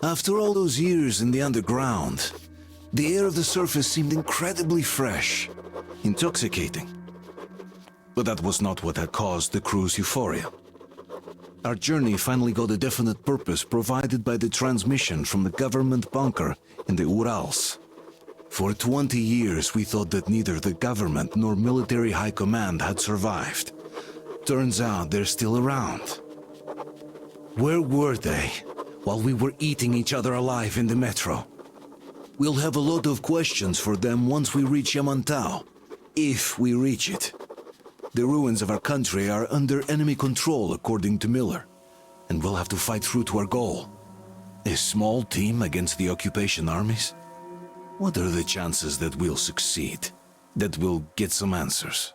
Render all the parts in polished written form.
After all those years in the underground, the air of the surface seemed incredibly fresh, intoxicating. But that was not what had caused the crew's euphoria. Our journey finally got a definite purpose provided by the transmission from the government bunker in the Urals. For 20 years we thought that neither the government nor military high command had survived. Turns out they're still around. Where were they while we were eating each other alive in the metro? We'll have a lot of questions for them once we reach Yamantau, if we reach it. The ruins of our country are under enemy control, according to Miller, and we'll have to fight through to our goal. A small team against the occupation armies? What are the chances that we'll succeed? That we'll get some answers?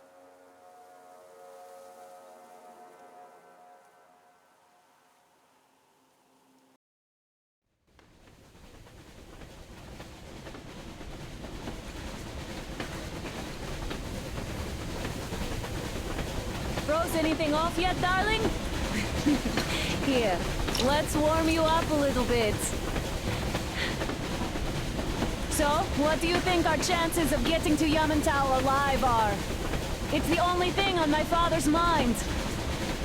Froze anything off yet, darling? Here, let's warm you up a little bit. So, what do you think our chances of getting to Yamantau alive are? It's the only thing on my father's mind.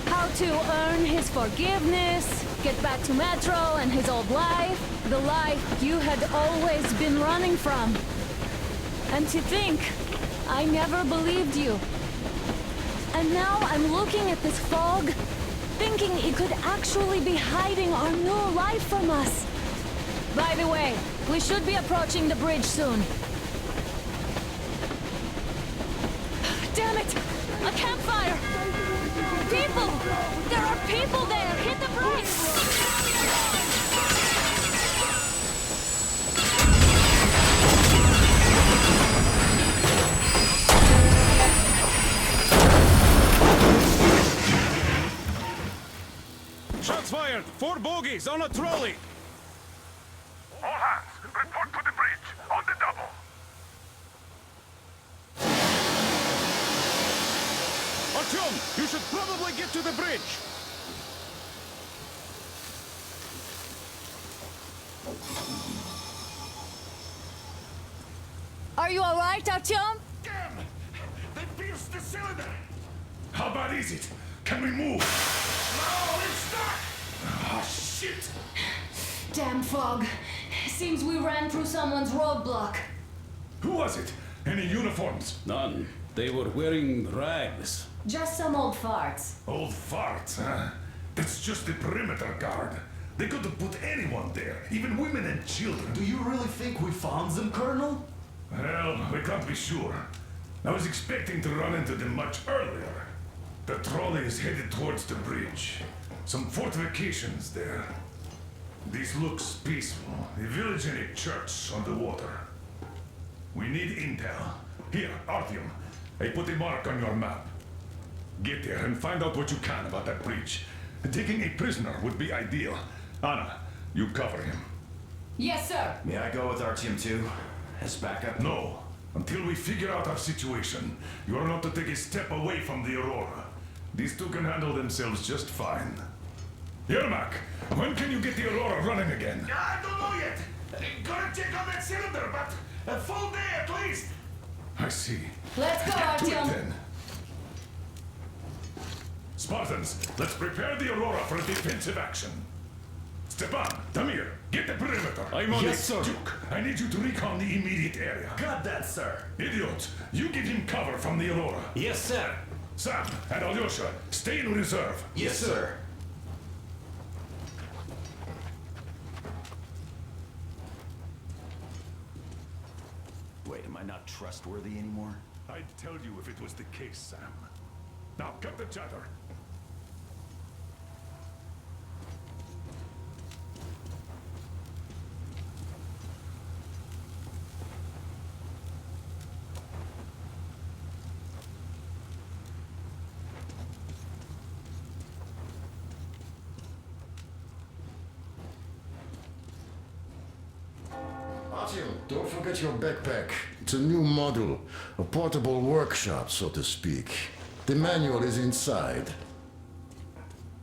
How to earn his forgiveness, get back to Metro and his old life, the life you had always been running from. And to think, I never believed you. And now I'm looking at this fog, thinking it could actually be hiding our new life from us. By the way, we should be approaching the bridge soon. Damn it! A campfire! People! There are people there! Hit the brakes! Shots fired! 4 bogies on a trolley! All hands, report to the bridge, on the double! Artyom, you should probably get to the bridge! Are you alright, Artyom? Damn! They pierced the cylinder! How bad is it? Can we move? No, it's stuck! Ah, shit! Damn fog. Seems we ran through someone's roadblock. Who was it? Any uniforms? None. They were wearing rags. Just some old farts. Old farts, huh? That's just the perimeter guard. They could have put anyone there, even women and children. Do you really think we found them, Colonel? Well, we can't be sure. I was expecting to run into them much earlier. The trolley is headed towards the bridge. Some fortifications there. This looks peaceful. A village and a church on the water. We need intel. Here, Artyom. I put a mark on your map. Get there and find out what you can about that bridge. Taking a prisoner would be ideal. Anna, you cover him. Yes, sir. May I go with our team too? As backup? No. Until we figure out our situation, you are not to take a step away from the Aurora. These two can handle themselves just fine. Yermak, when can you get the Aurora running again? I don't know yet. Gotta check on that cylinder, but a full day at least. I see. Let's go, Get to it Artyom. then. Spartans, let's prepare the Aurora for a defensive action. Stepan, Tamir, get the perimeter. I'm on Yes, it. sir. Duke, I need you to recon the immediate area. Got that, sir. Idiot, you give him cover from the Aurora. Yes, sir. Sam and Alyosha, stay in reserve. Yes, sir. Wait, am I not trustworthy anymore? I'd tell you if it was the case, Sam. Now, cut the chatter. Artyom, don't forget your backpack. It's a new model, a portable workshop, so to speak. The manual is inside.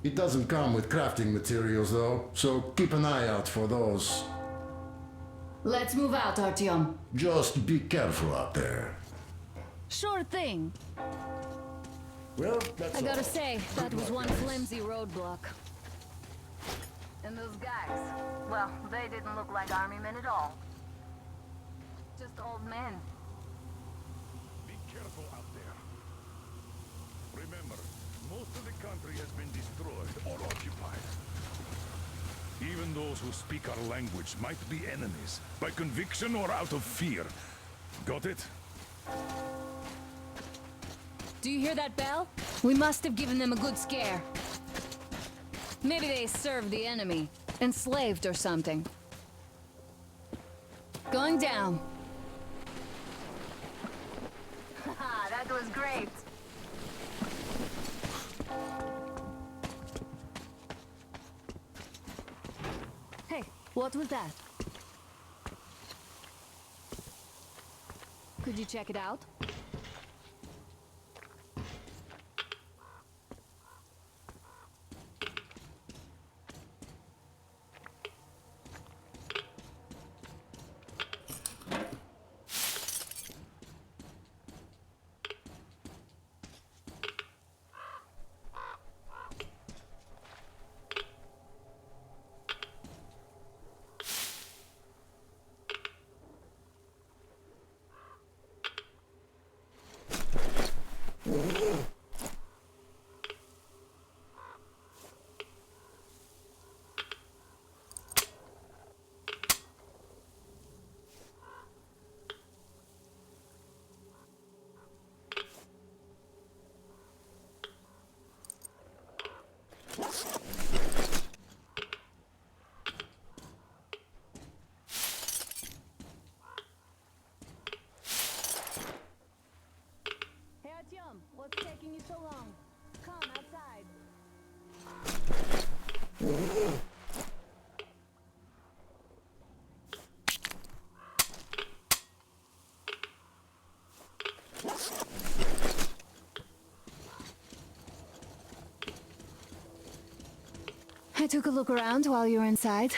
It doesn't come with crafting materials though, so keep an eye out for those. Let's move out, Artyom. Just be careful out there. Sure thing. Well, that's I gotta all. say, that was one flimsy roadblock. And those guys, well, they didn't look like army men at all. Just old men. Be careful out there. Remember, most of the country has been destroyed or occupied. Even those who speak our language might be enemies, by conviction or out of fear. Got it? Do you hear that bell? We must have given them a good scare. Maybe they served the enemy, enslaved or something. Going down. Haha, that was great. Hey, what was that? Could you check it out? Hey Artyom, what's taking you so long? Come outside. I took a look around while you were inside.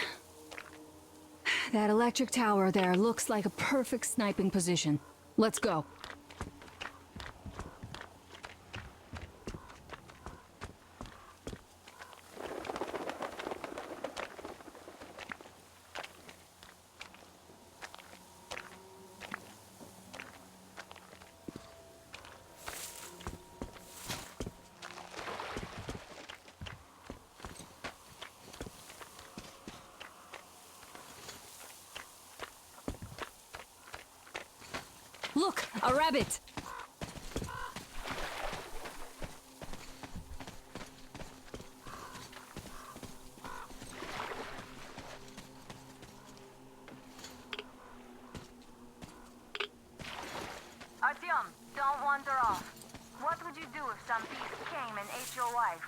That electric tower there looks like a perfect sniping position. Let's go. Look, a rabbit! Artyom, don't wander off. What would you do if some beast came and ate your wife?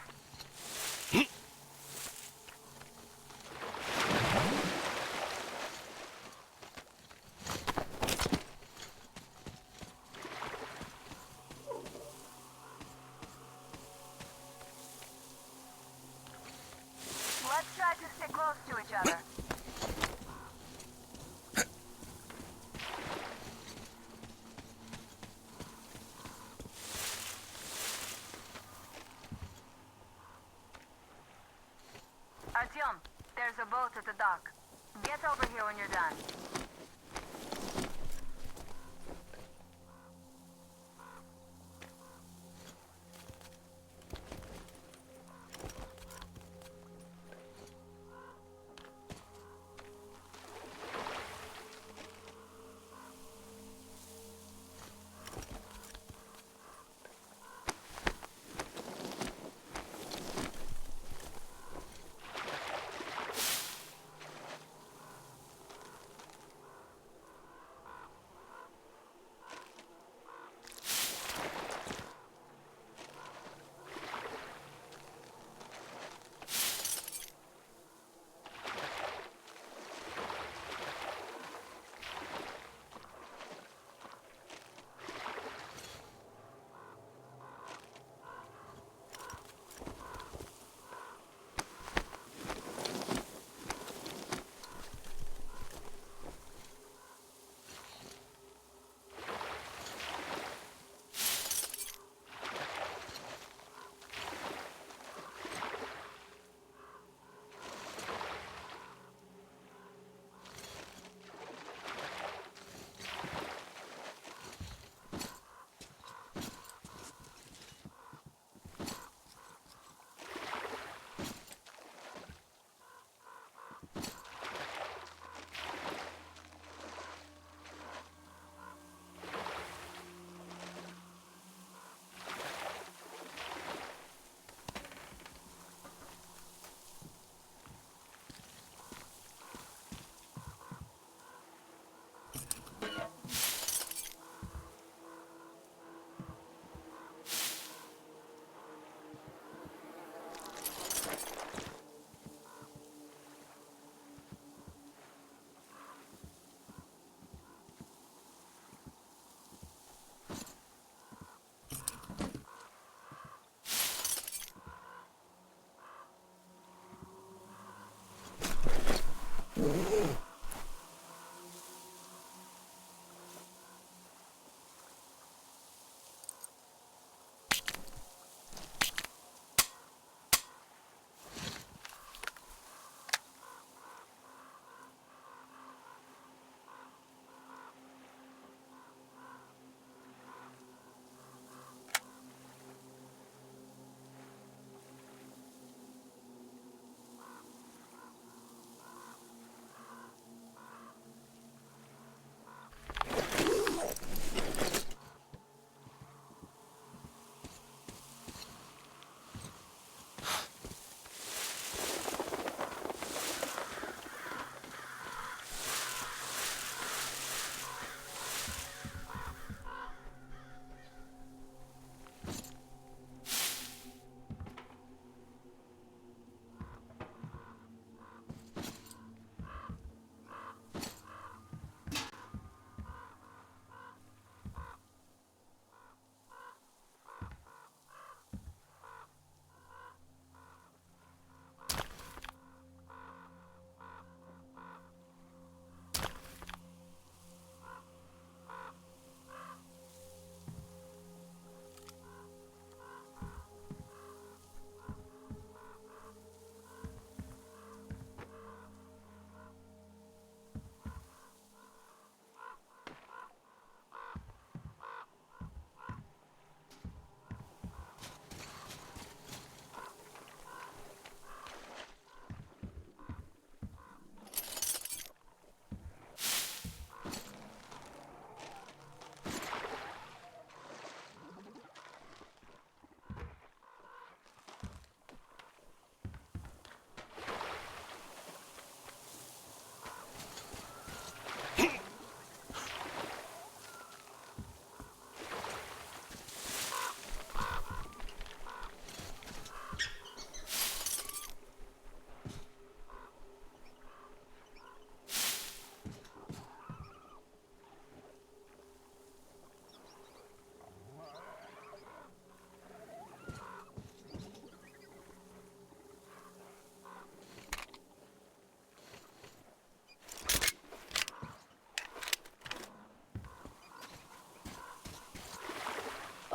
Let's try to stay close to each other. Artyom, there's a boat at the dock. Get over here when you're done.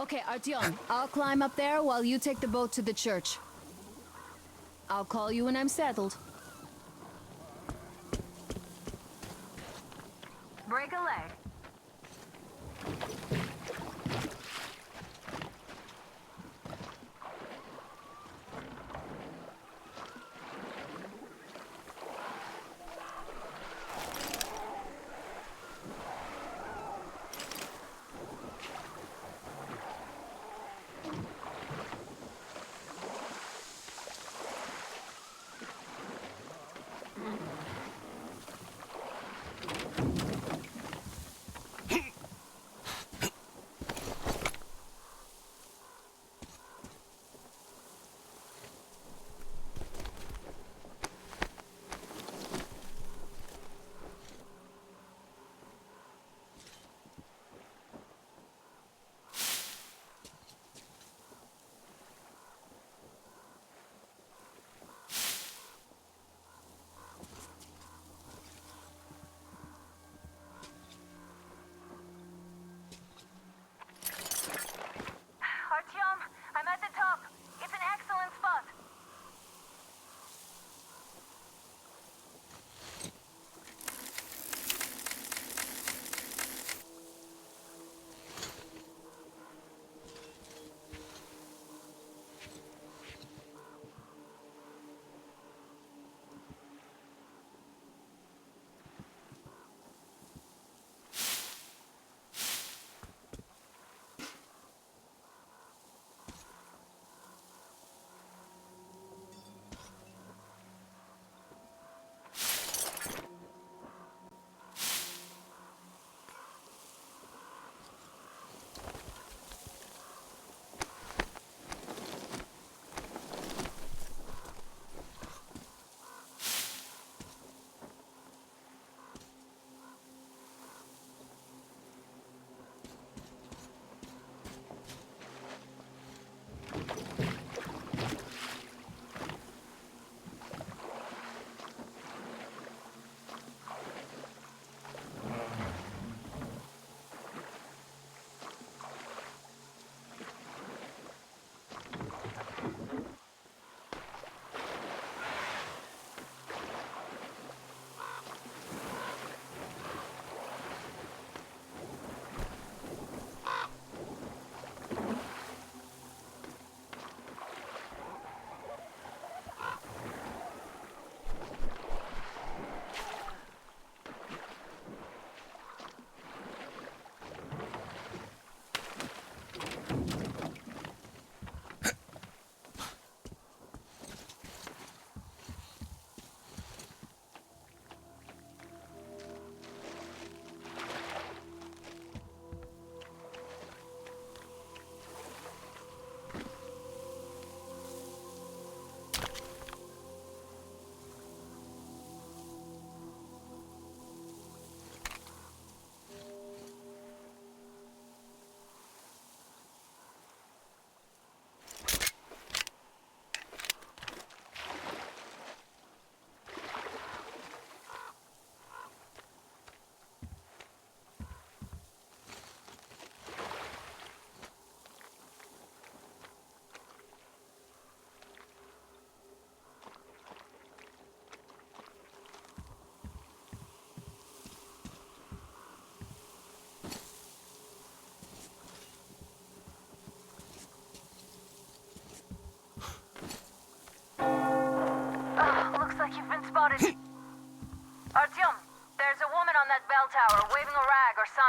Okay, Artyom, I'll climb up there while you take the boat to the church. I'll call you when I'm settled. Break a leg.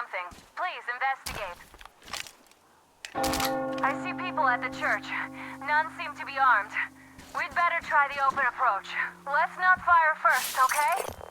something. Please investigate. I see people at the church. None seem to be armed. We'd better try the open approach. Let's not fire first, okay?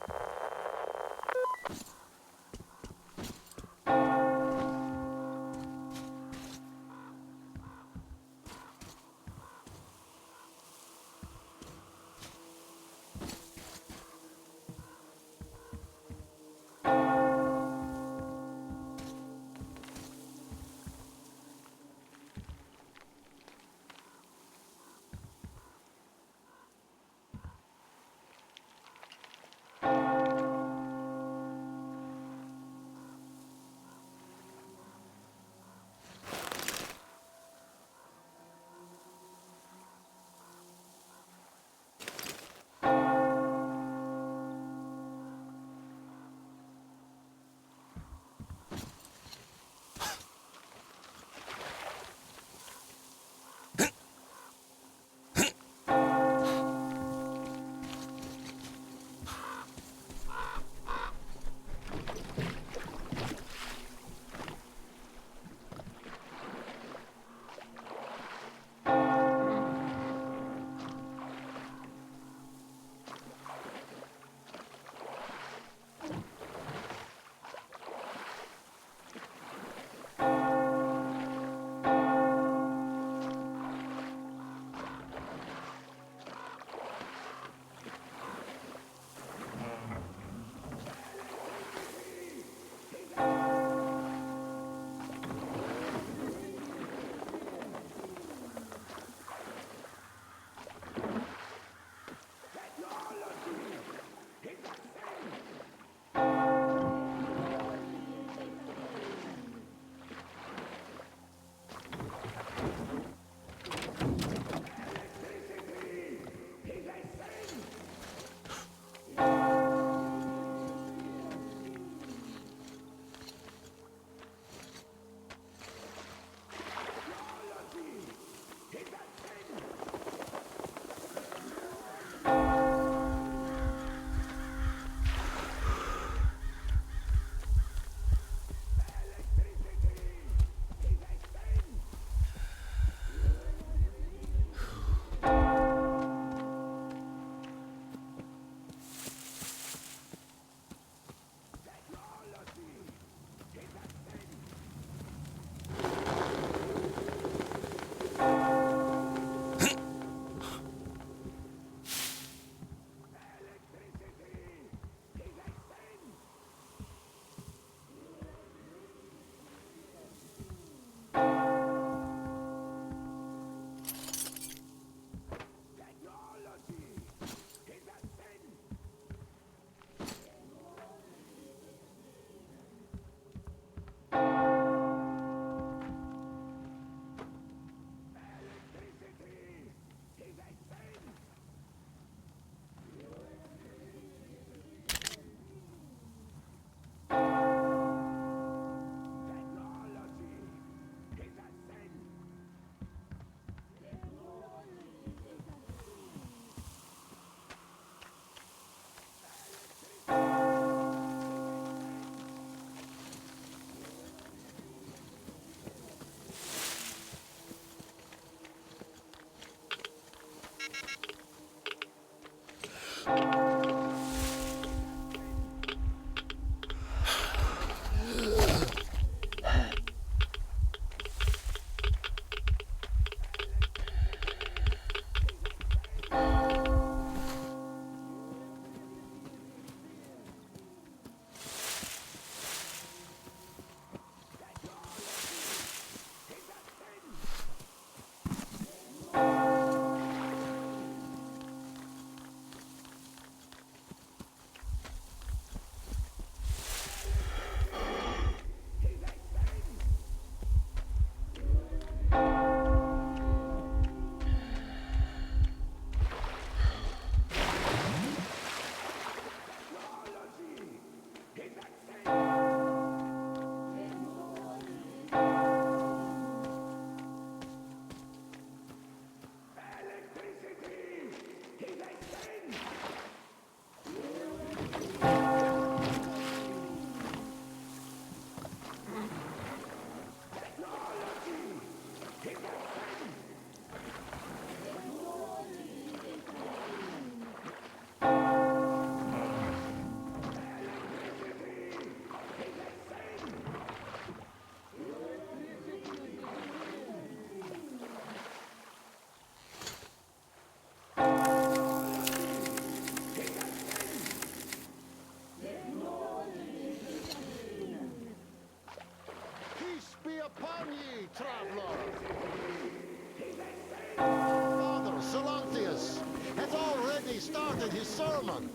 sermon.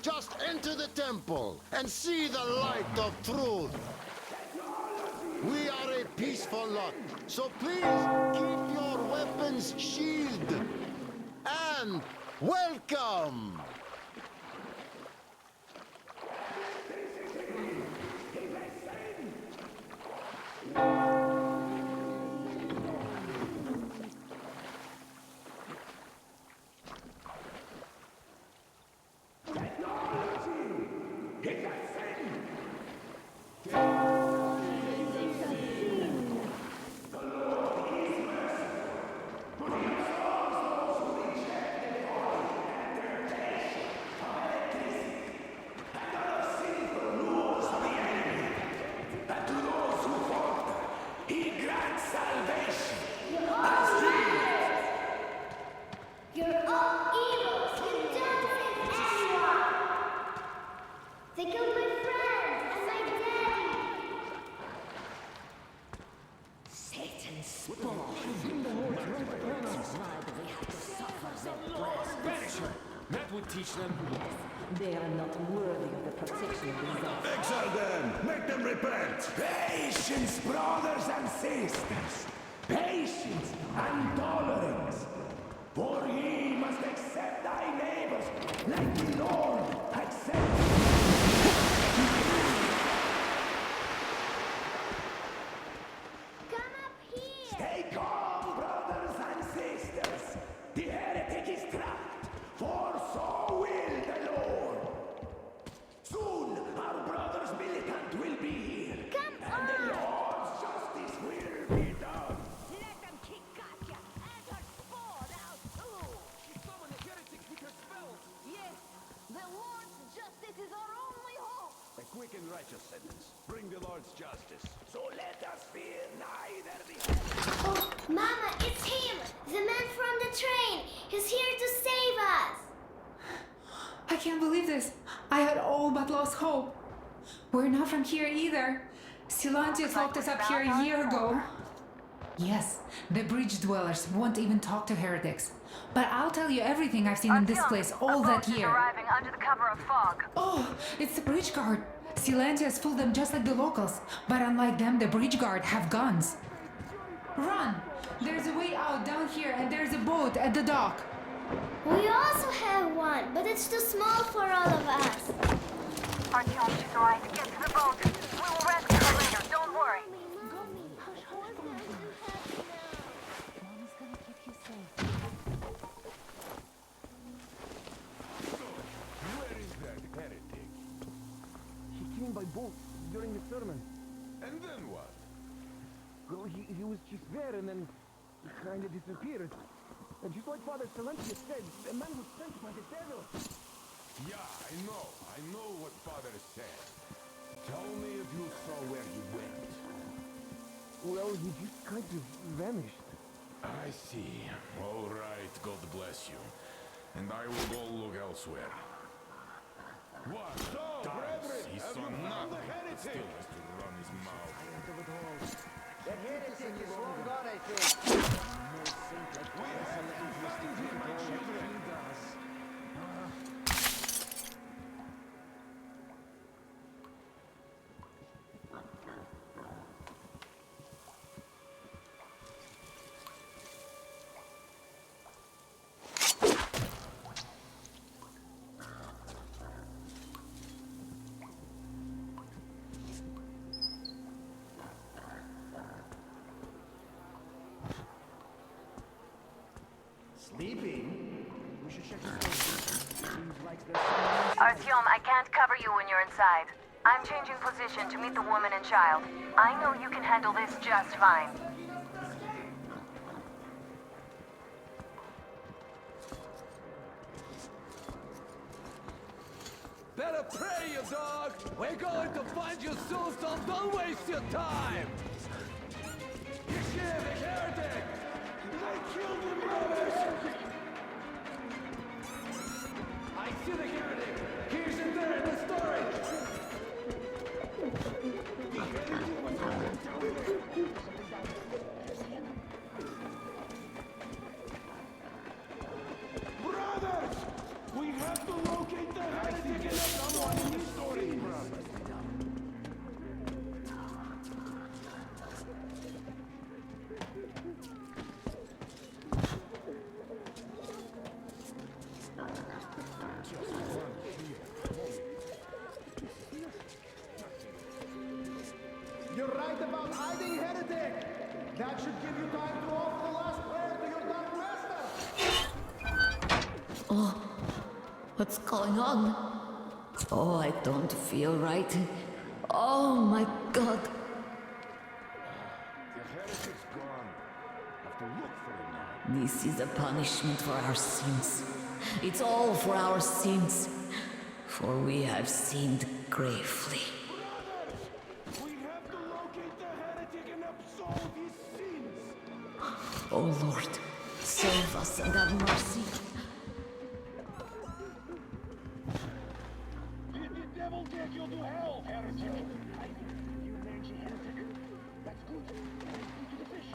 Just enter the temple and see the light of truth. We are a peaceful lot, so please keep your weapons sheathed. And welcome! You're all evil! You don't save anyone! They killed my friend and my daddy! Satan's spawn! Banish her! That would teach them. They are not worthy of the protection of the law. Exile them! Make them repent! Patience, brothers and sisters! Patience and tolerance! For ye must accept thy neighbors like the Lord accepts. Come up here! Stay calm, brothers and sisters! The heretic is trapped, for so will the Lord! Soon our brother's militant will be here, and the Lord's justice will be done! Let them kick Katya and her spawn out too! She summoned a heretic with her spells! Yes, the Lord's justice is our only hope! A quick and righteous sentence. Bring the Lord's justice. So let us fear neither the Oh, Mama, it's him! The man from the train! He's here to save us! I can't believe this. I had all but lost hope. We're not from here either. Silantius locked us up here a year ago. Yes, the bridge dwellers won't even talk to heretics. But I'll tell you everything I've seen in this place all that year. Arriving under the cover of fog. Oh, it's the bridge guard. Silantius fooled them just like the locals. But unlike them, the bridge guard have guns. Run! There's a way out down here and there's a boat at the dock. We also have one, but it's too small for all of us. Artyom, she's right. Get to the boat. We will rescue her later. Don't worry. Mommy's gonna keep you safe. Where is that heretic? He came by boat during the sermon. And then what? Well, he was just there and then he kind of disappeared. And just like Father Silentius said, the man was sent by the devil. Yeah, I know what Father said. Tell me if you saw where he went. Well, he just kind of vanished. I see. All right, God bless you. And I will go look elsewhere. What? So, brethren, he saw nothing, but still has to run his mouth. The heretic is long gone, I think. We have to find him, my children. Sleeping? We should check the Seems like there's someone Artyom, I can't cover you when you're inside. I'm changing position to meet the woman and child. I know you can handle this just fine. Better pray, you dog! We're going to find you soon, so don't waste your time! Yeshua, the heretic! They killed him, brothers! I see the heretic! Here's it there in the story! The heretic was Brothers! We have to load locate the heretic and someone in the story. You're right about hiding, heretic! That should give you time to offer the last prayer to your dark master! Oh, what's going on? Oh, I don't feel right. Oh my god. The heretic's gone. Have to look for him now. This is a punishment for our sins. It's all for our sins. For we have sinned gravely. We have to locate the heretic and absolve his sins. Oh Lord, save us and have mercy. Did the devil take you to hell, heretic? I think you mangy heretic. That's good. To the fish.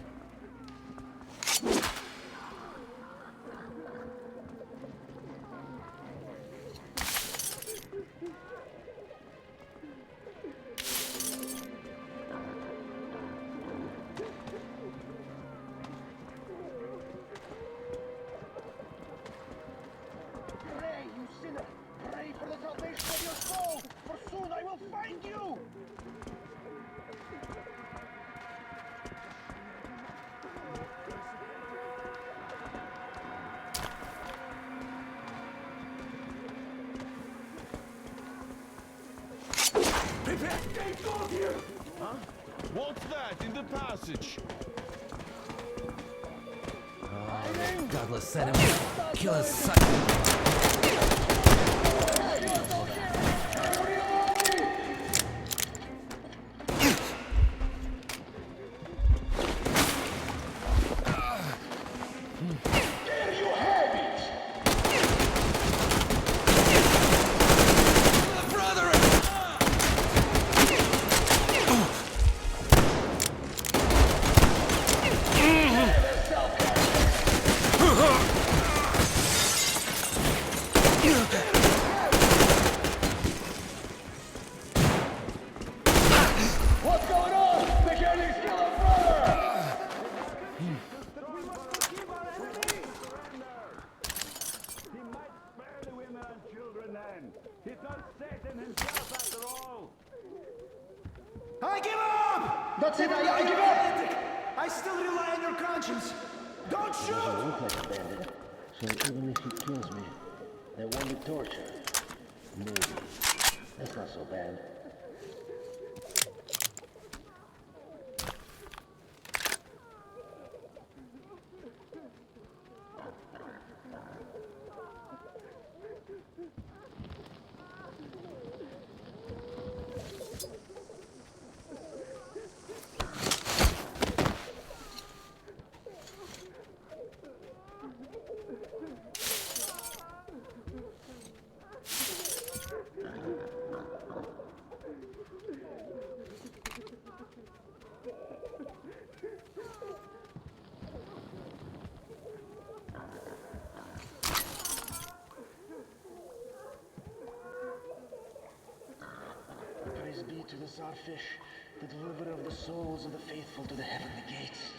Pray, you sinner! Pray for the salvation of your soul, for soon I will find you! Prepare! Stay gold here! Huh? What's that in the passage? Godless set him. Kill his son. There you have it! What's going on? The Heretic's kill a brother! We must forgive our enemies! He might spare the women and children then. It's not Satan himself after all. I give up! That's it, I give up! I still rely on your conscience! Don't shoot! Look like a bandit, so even if he kills me, there won't be torture. Maybe. That's not so bad. Praise be to the Czarfish, the deliverer of the souls of the faithful to the heavenly gates.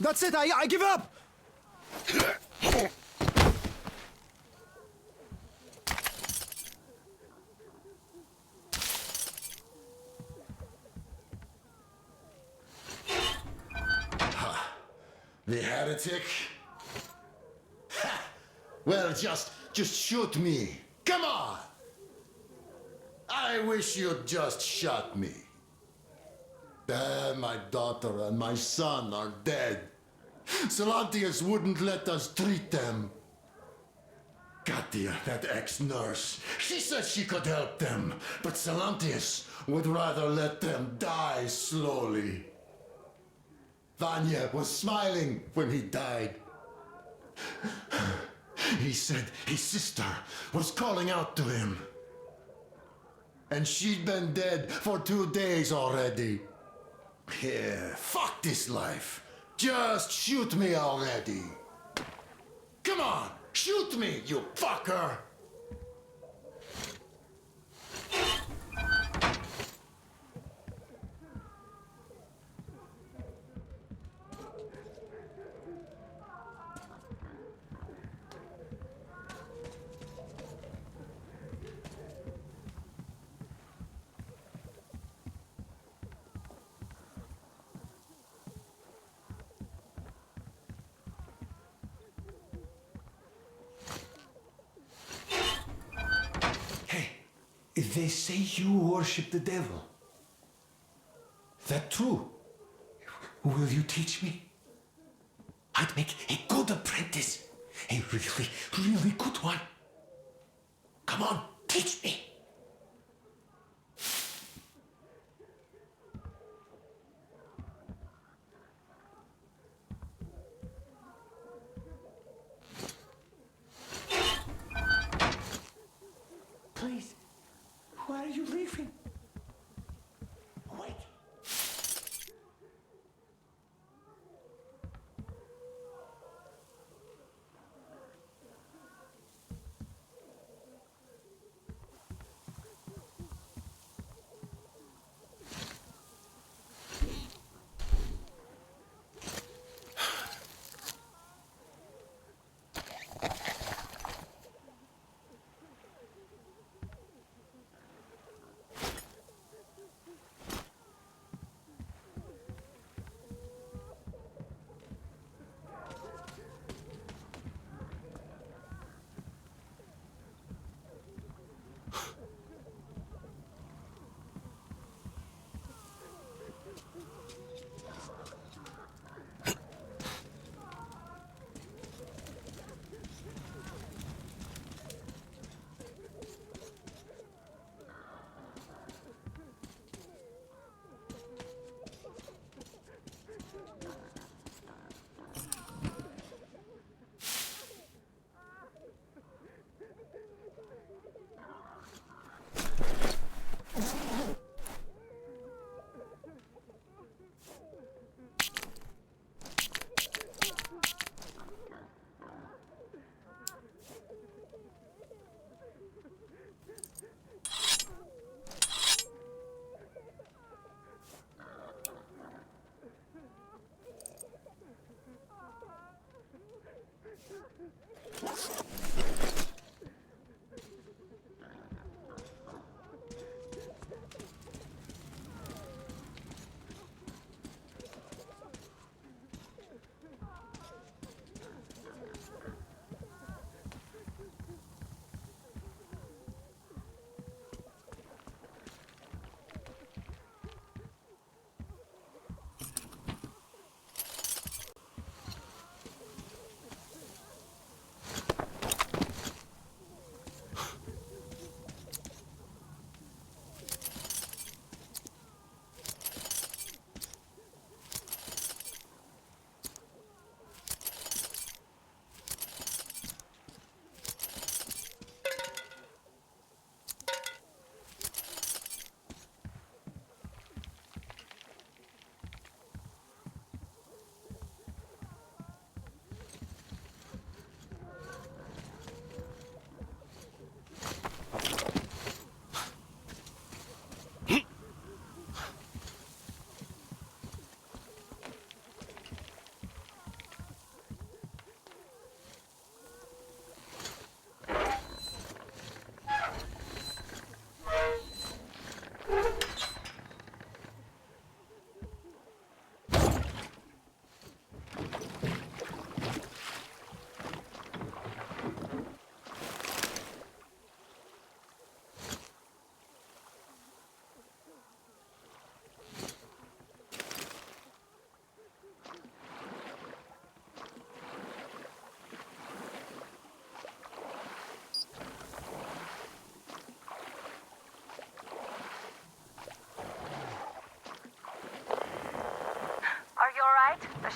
That's it, I give up! The heretic? Ha! Well, just shoot me. Come on! I wish you'd just shot me. My daughter and my son are dead. Salantius wouldn't let us treat them. Katia, that ex-nurse, she said she could help them, but Salantius would rather let them die slowly. Vanya was smiling when he died. He said his sister was calling out to him. And she'd been dead for 2 days already. Yeah, fuck this life. Just shoot me already. Come on, shoot me, you fucker! They say you worship the devil. That true? Will you teach me? I'd make a good apprentice. A really, really good one. Come on, teach me. Please. Why are you leaving? Wait.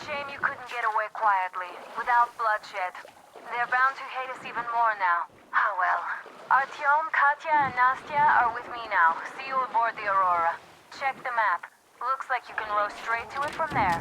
shame you couldn't get away quietly, without bloodshed. They're bound to hate us even more now. Ah well. Artyom, Katya, and Nastya are with me now. See you aboard the Aurora. Check the map. Looks like you can row straight to it from there.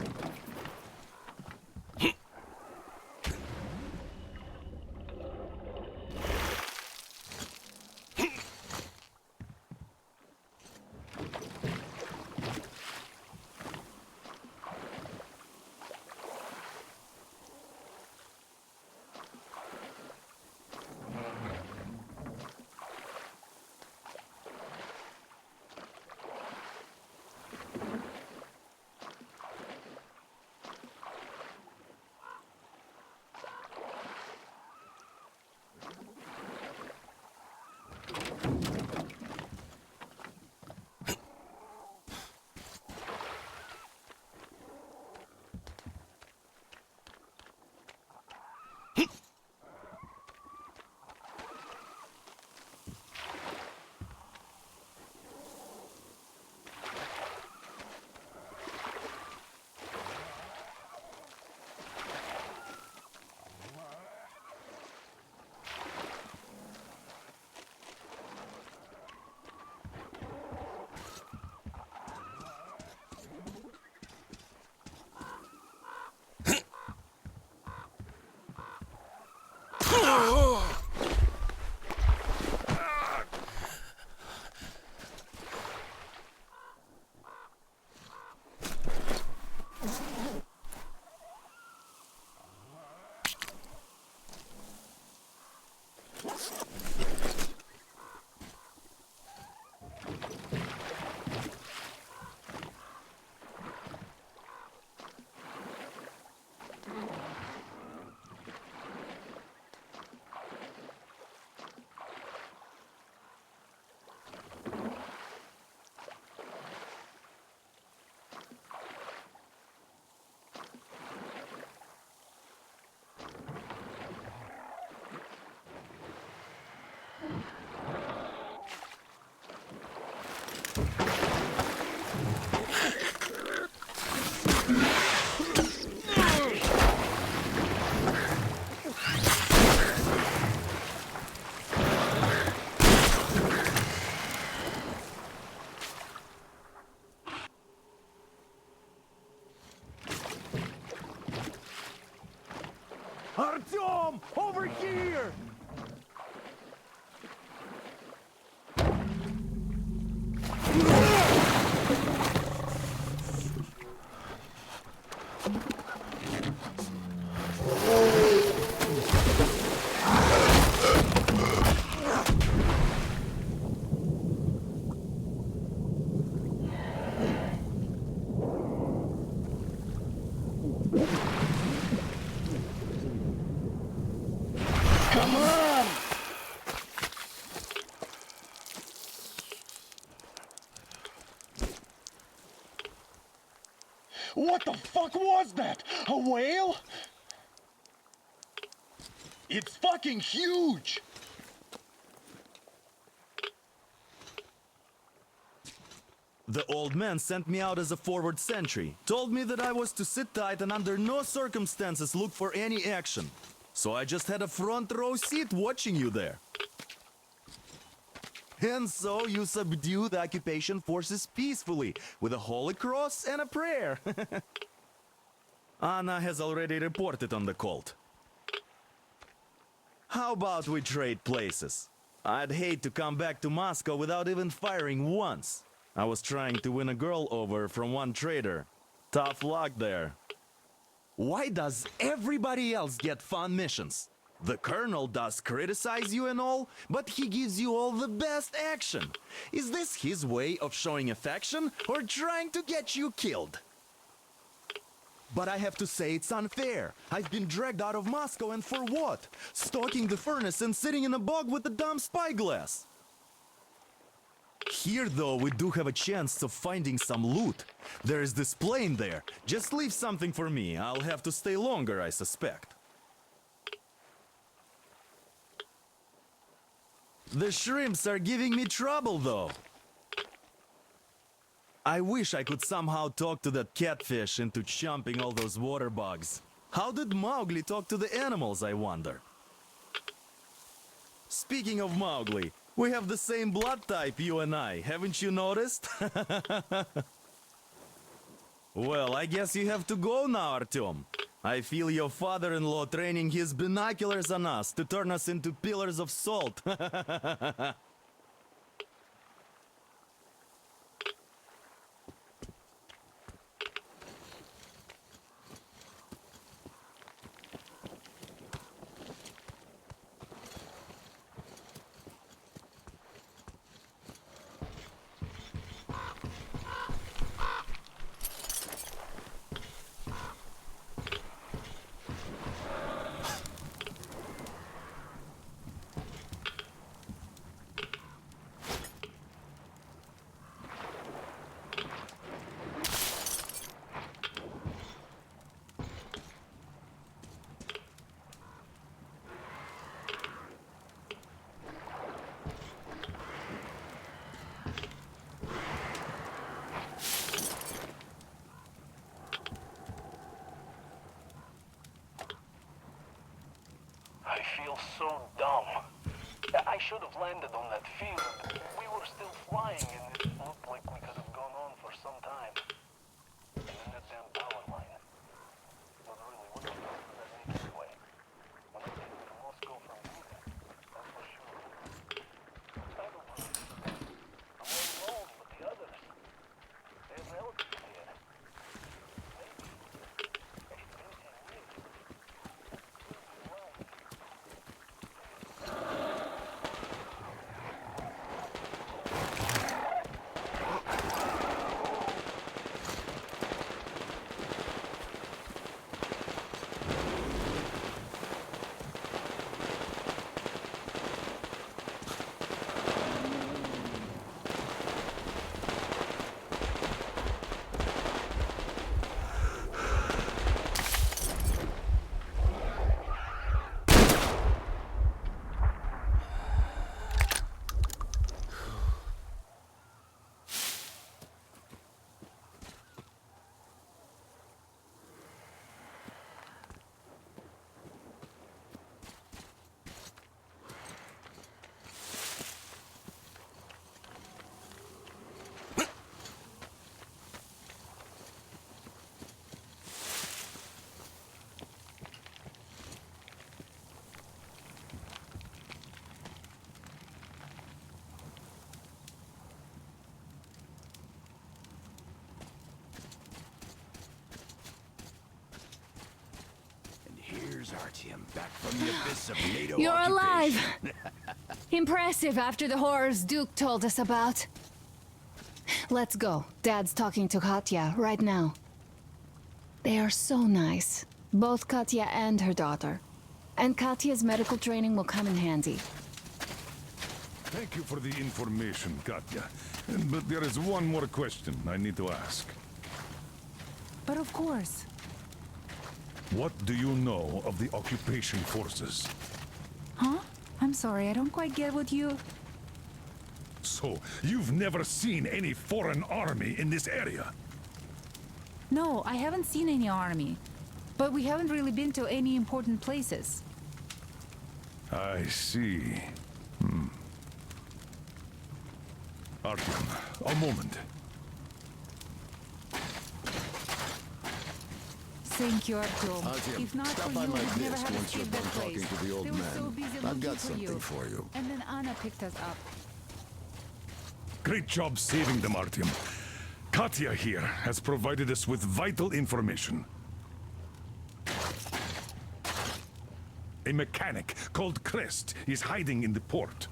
Artyom! Over here! Come on! What the fuck was that? A whale? It's fucking huge! The old man sent me out as a forward sentry. Told me that I was to sit tight and under no circumstances look for any action. So I just had a front row seat watching you there. And so you subdue the occupation forces peacefully with a holy cross and a prayer. Anna has already reported on the cult. How about we trade places? I'd hate to come back to Moscow without even firing once. I was trying to win a girl over from one trader. Tough luck there. Why does everybody else get fun missions? The colonel does criticize you and all, but he gives you all the best action. Is this his way of showing affection or trying to get you killed? But I have to say it's unfair. I've been dragged out of Moscow, and for what? Stalking the furnace and sitting in a bog with a dumb spyglass. Here, though, we do have a chance of finding some loot. There is this plane there. Just leave something for me. I'll have to stay longer, I suspect. The shrimps are giving me trouble, though. I wish I could somehow talk to that catfish into chomping all those water bugs. How did Mowgli talk to the animals, I wonder? Speaking of Mowgli, we have the same blood type, you and I. Haven't you noticed? Well, I guess you have to go now, Artyom. I feel your father-in-law training his binoculars on us to turn us into pillars of salt. I feel so dumb. I should have landed on that field. We were still flying and it looked like we could have gone on for some time. And then that damn power line. But really, what the hell did that make anyway? When I came to Moscow from Volga, that's for sure. I don't believe it. I'm all alone, but the others, they have relatives here. Maybe. It's been 10 years. Here's Artyom, back from the abyss of NATO You're alive! occupation. Impressive after the horrors Duke told us about. Let's go. Dad's talking to Katya right now. They are so nice. Both Katya and her daughter. And Katya's medical training will come in handy. Thank you for the information, Katya. But there is one more question I need to ask. But of course. What do you know of the occupation forces? Huh? I'm sorry, I don't quite get what you... So, you've never seen any foreign army in this area? No, I haven't seen any army. But we haven't really been to any important places. I see. Artyom, a moment. Thank you, Artyom. Artyom, If not stop for by you, my we'd never desk have once you're escaped done that place. talking to the old They were man. so busy I've looking got for something for you. And then Anna picked us up. Great job saving them, Artyom. Katya here has provided us with vital information. A mechanic called Crest is hiding in the port.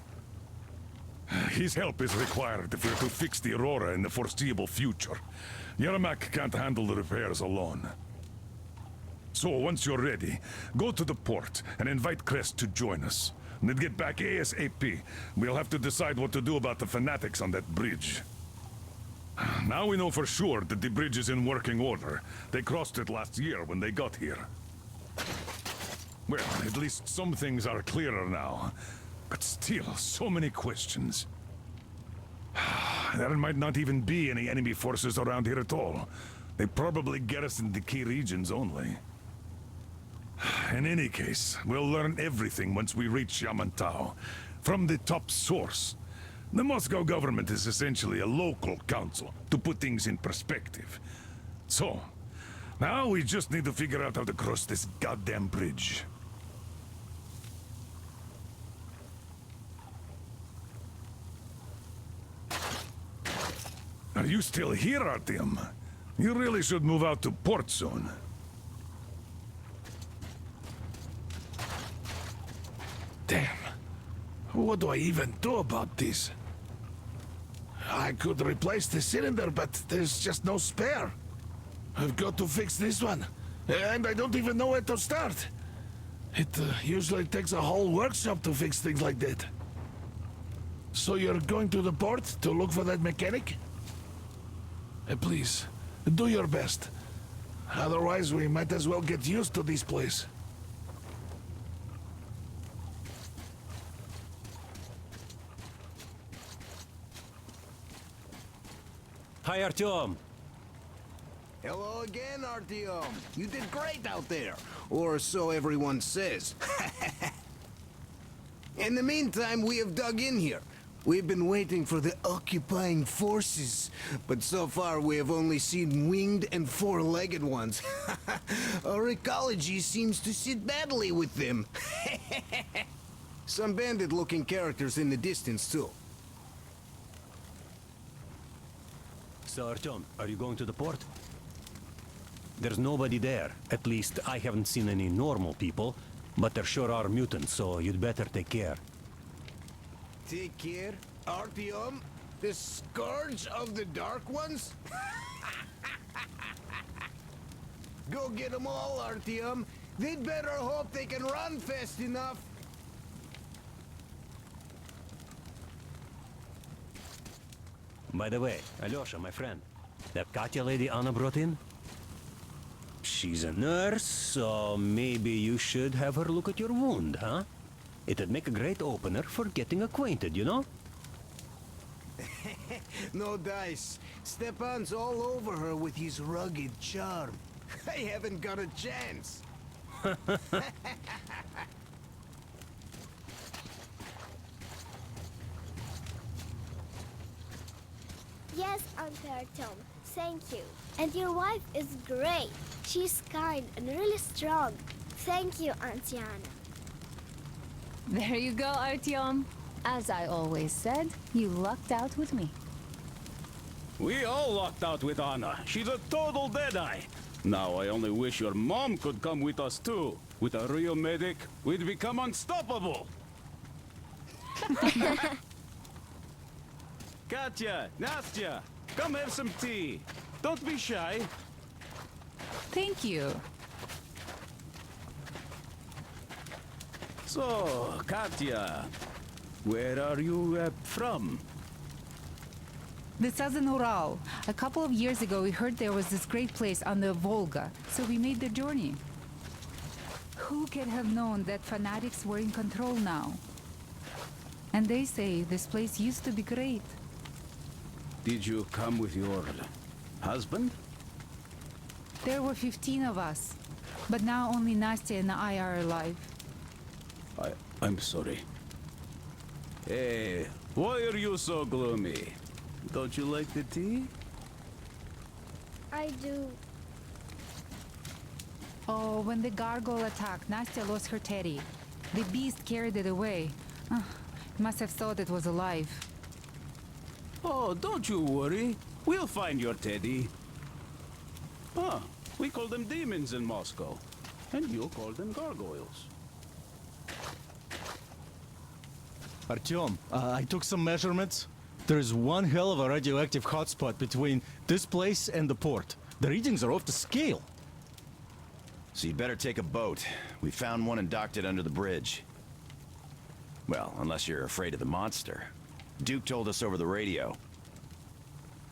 His help is required if we're to fix the Aurora in the foreseeable future. Yermak can't handle the repairs alone. So, once you're ready, go to the port and invite Crest to join us. And then get back ASAP. We'll have to decide what to do about the fanatics on that bridge. Now we know for sure that the bridge is in working order. They crossed it last year when they got here. Well, at least some things are clearer now. But still, so many questions. There might not even be any enemy forces around here at all. They probably garrison the key regions only. In any case, we'll learn everything once we reach Yamantau. From the top source. The Moscow government is essentially a local council, to put things in perspective. So, now we just need to figure out how to cross this goddamn bridge. Are you still here, Artyom? You really should move out to port soon. Damn. What do I even do about this? I could replace the cylinder, but there's just no spare. I've got to fix this one. And I don't even know where to start. It usually takes a whole workshop to fix things like that. So you're going to the port to look for that mechanic? Please, do your best. Otherwise, we might as well get used to this place. Hi, Artyom. Hello again, Artyom. You did great out there. Or so everyone says. In the meantime, we have dug in here. We've been waiting for the occupying forces, but so far we have only seen winged and four-legged ones. Our ecology seems to sit badly with them. Some bandit-looking characters in the distance, too. So, Artyom, are you going to the port? There's nobody there. At least, I haven't seen any normal people, but there sure are mutants, so you'd better take care. Take care, Artyom? The scourge of the Dark Ones? Go get them all, Artyom. They'd better hope they can run fast enough. By the way, Alyosha, my friend, that Katya lady Anna brought in? She's a nurse, so maybe you should have her look at your wound, huh? It'd make a great opener for getting acquainted, you know? No dice. Stepan's all over her with his rugged charm. I haven't got a chance. Yes, Uncle Artyom. Thank you. And your wife is great. She's kind and really strong. Thank you, Auntie Anna. There you go, Artyom. As I always said, you lucked out with me. We all lucked out with Anna. She's a total deadeye. Now I only wish your mom could come with us too. With a real medic, we'd become unstoppable. Katya, Nastya, come have some tea. Don't be shy. Thank you. So, Katya, where are you from? The southern Ural. A couple of years ago, we heard there was this great place on the Volga, so we made the journey. Who could have known that fanatics were in control now? And they say this place used to be great. Did you come with your husband? There were 15 of us, but now only Nastya and I are alive. I'm sorry. Hey, why are you so gloomy? Don't you like the tea? I do. Oh, when the gargoyle attacked, Nastya lost her teddy. The beast carried it away. Must have thought it was alive. Oh, don't you worry. We'll find your teddy. Ah, we call them demons in Moscow. And you call them gargoyles. Artyom, I took some measurements. There's one hell of a radioactive hotspot between this place and the port. The readings are off the scale. So you'd better take a boat. We found one and docked it under the bridge. Well, unless you're afraid of the monster. Duke told us over the radio.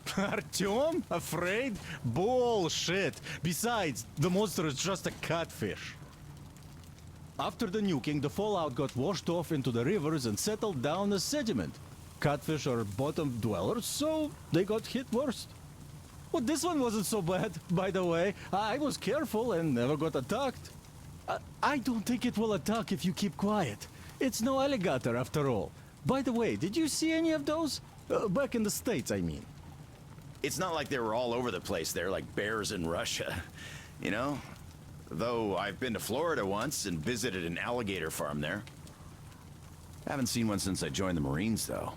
Artyom? Afraid? Bullshit. Besides, the monster is just a catfish. After the nuking, the fallout got washed off into the rivers and settled down as sediment. catfish are bottom dwellers, so they got hit worst. Well, this one wasn't so bad, by the way. I was careful and never got attacked. I don't think it will attack if you keep quiet. It's no alligator after all. By the way, did you see any of those? Back in the States, I mean. It's not like they were all over the place there like bears in Russia, you know? Though I've been to Florida once and visited an alligator farm there. Haven't seen one since I joined the Marines, though.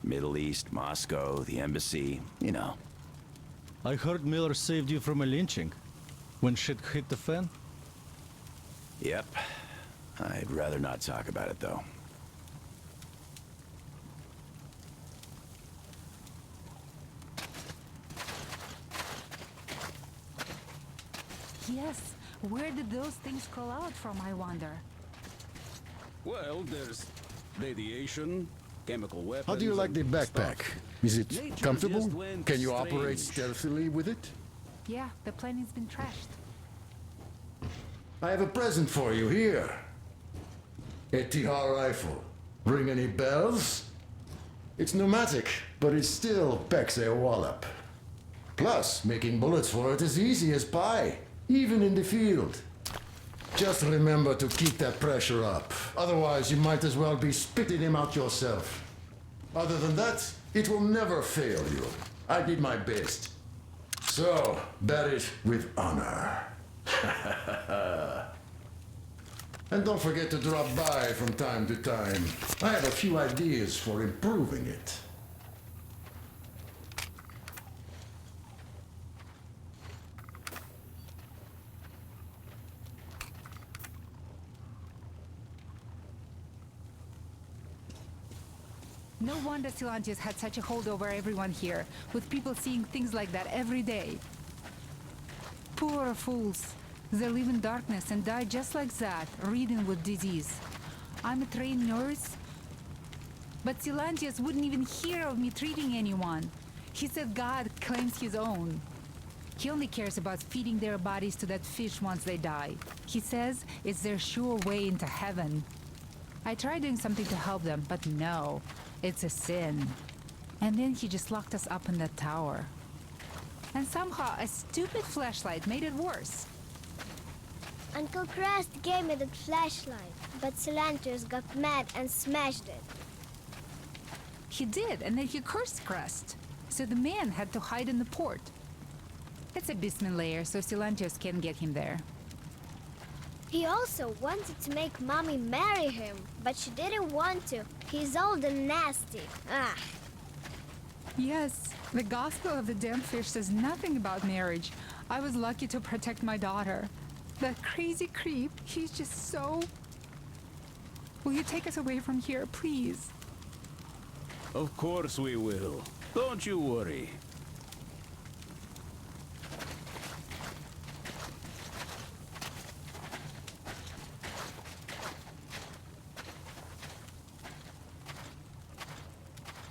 Middle East, Moscow, the embassy, you know. I heard Miller saved you from a lynching when shit hit the fan. Yep. I'd rather not talk about it, though. Yes, where did those things crawl out from, I wonder? Well, there's radiation, chemical weapons. How do you like the and backpack? stuff. Is it Nature comfortable? just went Can you operate strange. stealthily with it? Yeah, the planet's been trashed. I have a present for you here. A TR rifle. Ring any bells? It's pneumatic, but it still packs a wallop. Plus, making bullets for it is easy as pie, even in the field. Just remember to keep that pressure up. Otherwise, you might as well be spitting him out yourself. Other than that, it will never fail you. I did my best. So, bear it with honor. And don't forget to drop by from time to time. I have a few ideas for improving it. No wonder Silantius had such a hold over everyone here, with people seeing things like that every day. Poor fools. They live in darkness and die just like that, ridden with disease. I'm a trained nurse, but Silantius wouldn't even hear of me treating anyone. He said God claims his own. He only cares about feeding their bodies to that fish once they die. He says it's their sure way into heaven. I tried doing something to help them, but no. It's a sin. And then he just locked us up in that tower. And somehow a stupid flashlight made it worse. Uncle Crest gave me the flashlight, but Silantius got mad and smashed it. He did, and then he cursed Crest. So the man had to hide in the port. It's a basement layer, so Silantius can't get him there. He also wanted to make Mommy marry him, but she didn't want to. He's old and nasty. Ah. Yes, the Gospel of the Damned Fish says nothing about marriage. I was lucky to protect my daughter. That crazy creep, he's just so... Will you take us away from here, please? Of course we will. Don't you worry.